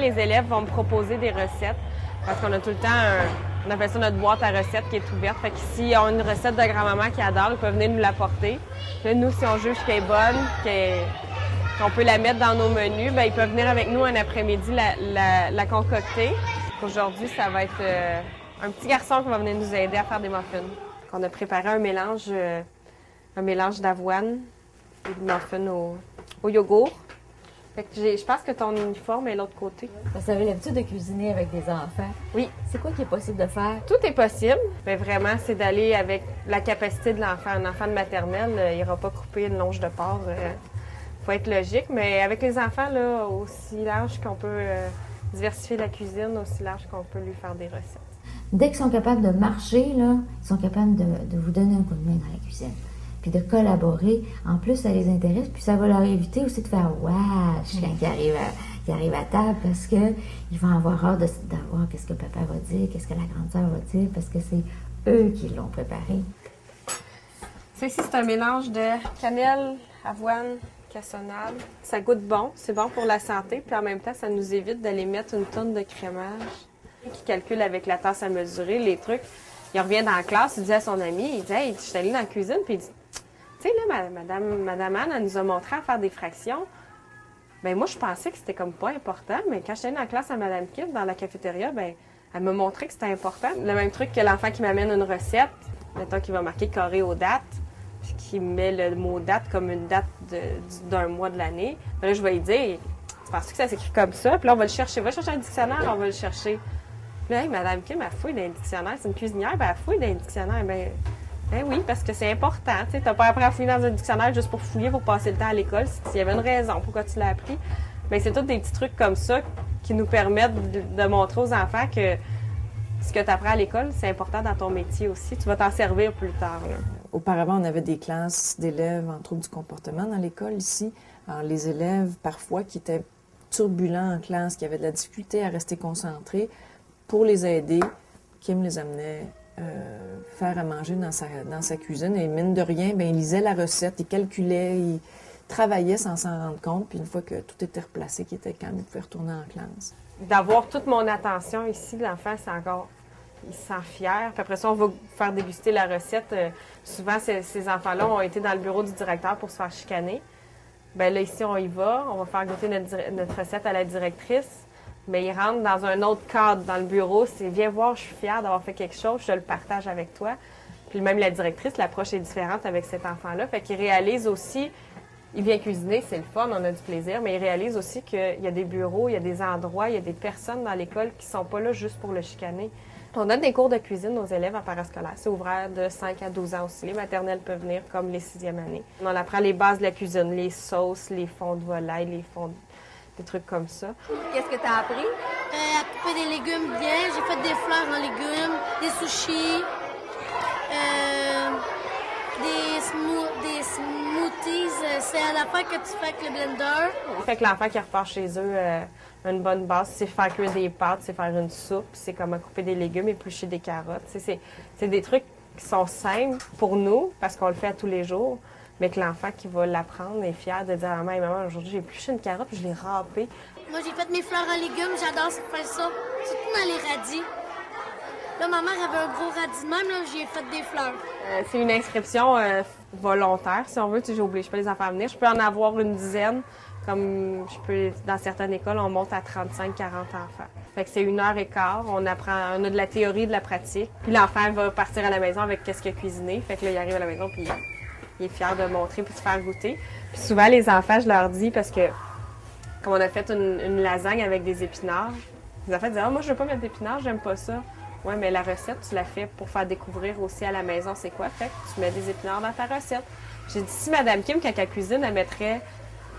les élèves vont me proposer des recettes parce qu'on a tout le temps, on appelle ça notre boîte à recettes qui est ouverte. Fait que s'ils ont une recette de grand-maman qu'ils adorent, ils peuvent venir nous l'apporter. Là, nous, si on juge qu'elle est bonne, qu'on peut la mettre dans nos menus, bien, ils peuvent venir avec nous un après-midi la concocter. Aujourd'hui, ça va être un petit garçon qui va venir nous aider à faire des muffins. On a préparé un mélange d'avoine et de muffins au yogourt. Fait que je pense que ton uniforme est de l'autre côté. Vous avez l'habitude de cuisiner avec des enfants. Oui. C'est quoi qui est possible de faire? Tout est possible, mais vraiment, c'est d'aller avec la capacité de l'enfant. Un enfant de maternelle, il n'ira pas couper une longe de porc. Faut être logique, mais avec les enfants, là, aussi large qu'on peut diversifier la cuisine, aussi large qu'on peut lui faire des recettes. Dès qu'ils sont capables de marcher, là, ils sont capables de vous donner un coup de main dans la cuisine. Puis de collaborer. En plus, ça les intéresse, puis ça va leur éviter aussi de faire « wesh » quand ils arrivent à table, parce qu'ils vont avoir hâte d'avoir qu'est-ce que papa va dire, qu'est-ce que la grande sœur va dire, parce que c'est eux qui l'ont préparé. Ça ici, c'est un mélange de cannelle, avoine, cassonade. Ça goûte bon, c'est bon pour la santé, puis en même temps, ça nous évite d'aller mettre une tonne de crémage. Qui calcule avec la tasse à mesurer, les trucs. Il revient dans la classe, il dit à son ami, il dit « Hey, je suis allée dans la cuisine, puis il dit « Tu sais, là, Madame Anne, elle nous a montré à faire des fractions. Ben moi, je pensais que c'était comme pas important, mais quand j'étais allée dans la classe à Madame Kidd, dans la cafétéria, ben elle m'a montré que c'était important. Le même truc que l'enfant qui m'amène une recette, mettons qu'il va marquer carré aux dates, puis qui met le mot date comme une date d'un mois de l'année. Ben là, je vais lui dire « Tu penses que ça s'écrit comme ça? » Puis là, on va le chercher. Va chercher un dictionnaire, on va le chercher. Puis là, hey, Madame Kim, elle fouille dans le dictionnaire. C'est une cuisinière, ben elle fouille dans le dictionnaire. Ben oui, parce que c'est important. Tu n'as pas appris à fouiller dans un dictionnaire juste pour fouiller, pour passer le temps à l'école. S'il y avait une raison pourquoi tu l'as appris, bien, c'est tous des petits trucs comme ça qui nous permettent de montrer aux enfants que ce que tu apprends à l'école, c'est important dans ton métier aussi. Tu vas t'en servir plus tard. Là. Auparavant, on avait des classes d'élèves en trouble du comportement dans l'école ici. Alors, les élèves, parfois, qui étaient turbulents en classe, qui avaient de la difficulté à rester concentrés, pour les aider, Kim les amenait faire à manger dans sa cuisine. Et mine de rien, bien, il lisait la recette, il calculait, il travaillait sans s'en rendre compte. Puis une fois que tout était replacé, qu'il était calme, il pouvait retourner en classe. D'avoir toute mon attention ici, l'enfant, c'est encore... Il se sent fier. Puis après ça, on va faire déguster la recette. Souvent, ces enfants-là ont été dans le bureau du directeur pour se faire chicaner. Bien là, ici, on y va. On va faire goûter notre recette à la directrice. Mais ils rentrent dans un autre cadre dans le bureau. C'est « Viens voir, je suis fière d'avoir fait quelque chose, je le partage avec toi. » Puis même la directrice, l'approche est différente avec cet enfant-là. Fait qu'il réalise aussi, il vient cuisiner, c'est le fun, on a du plaisir, mais il réalise aussi qu'il y a des bureaux, il y a des endroits, il y a des personnes dans l'école qui sont pas là juste pour le chicaner. On donne des cours de cuisine aux élèves en parascolaire. C'est ouvert de 5 à 12 ans aussi. Les maternelles peuvent venir comme les 6e années. On apprend les bases de la cuisine, les sauces, les fonds de volaille, les fonds des trucs comme ça. Qu'est-ce que tu as appris? À couper des légumes bien. J'ai fait des fleurs en légumes, des sushis, des smoothies. C'est à la fin que tu fais avec le blender. Fait que l'enfant qui repart chez eux une bonne base, c'est faire cuire des pâtes, c'est faire une soupe, c'est comment couper des légumes, éplucher des carottes. C'est des trucs qui sont simples pour nous parce qu'on le fait à tous les jours. Mais que l'enfant qui va l'apprendre est fier de dire à maman, aujourd'hui, j'ai épluché une carotte puis je l'ai râpée. Moi, j'ai fait mes fleurs en légumes. J'adore faire ça, surtout dans les radis. Là, ma mère avait un gros radis de même. Là, j'ai fait des fleurs. C'est une inscription volontaire, si on veut. Tu sais, j'oblige pas les enfants à venir. Je peux en avoir une dizaine. Comme dans certaines écoles, on monte à 35-40 enfants. Fait que c'est 1h15. On a de la théorie et de la pratique. Puis l'enfant va partir à la maison avec qu'est-ce qu'il a cuisiné. Fait que là, il arrive à la maison puis il est fier de montrer puis de faire goûter. Puis souvent, les enfants, je leur dis, parce que comme on a fait une lasagne avec des épinards, les enfants disent « Ah, moi, je veux pas mettre d'épinards, j'aime pas ça. » Ouais, mais la recette, tu l'as fait pour faire découvrir aussi à la maison c'est quoi. Fait que tu mets des épinards dans ta recette. J'ai dit, si Mme Kim, quand elle cuisine, elle mettrait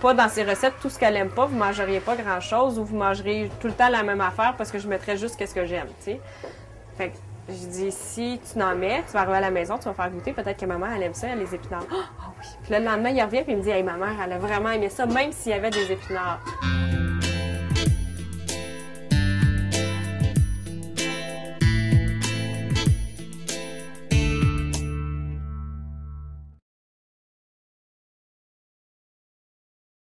pas dans ses recettes tout ce qu'elle aime pas, vous mangeriez pas grand-chose ou vous mangeriez tout le temps la même affaire parce que je mettrais juste ce que j'aime, tu sais. Fait que je dis, si tu n'en mets, tu vas arriver à la maison, tu vas faire goûter, peut-être que maman, elle aime ça, elle a les épinards. Ah oui! Puis là, le lendemain, il revient et il me dit, hey, ma mère, elle a vraiment aimé ça, même s'il y avait des épinards.